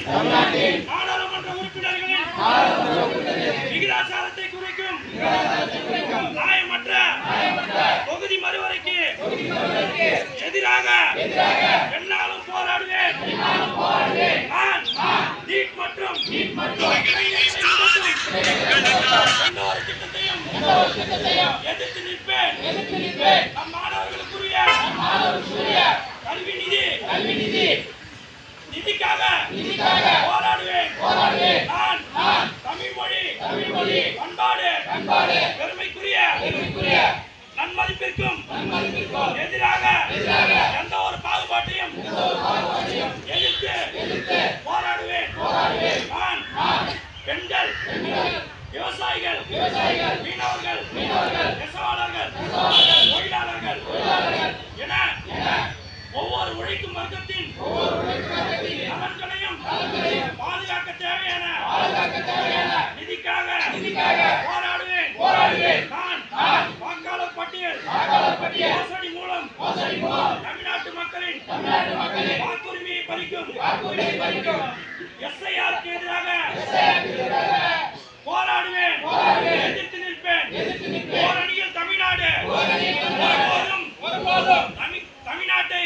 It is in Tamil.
நாடாளுமன்ற உறுப்பினர்களின் விகிதாச்சாரத்தை குறைக்கும் நியாயமற்ற தொகுதி மறுவரைக்கு எதிராக என்னாலும் போராடுவேன். நான் நீட் மற்றும் இன்னொரு திட்டத்தையும் எதிர்த்து நிற்பேன். நம் மாணவர்களுக்குரிய கல்வி நிதி நிதிக்காக போராடுவேன். நான் தமிழ் மொழி பண்பாடு பெருமைக்குரிய நன்மதிப்பிற்கும் எதிராக எந்த ஒரு பாகுபாட்டையும் எதிர்த்து போராடுவேன். நான் பெண்கள், விவசாயிகள், மீனவர்கள், நெசவாளர்கள், தொழிலாளர்கள் என ஒவ்வொரு உழைக்கும் வர்க்கத்தின் நலன்களையும் பாதுகாக்க தேவையான நிதிக்காக போராடுவேன். நான் வாக்காளர் பட்டியல் மோசடி மூலம் தமிழ்நாட்டு மக்களின் வாக்குரிமையை பறிக்கும் SIR-க்கு எதிராக போராடுவேன். எதிர்த்து நிற்பேன். போராடியில் தமிழ்நாடு ஒருபோதும் தமிழ்நாட்டை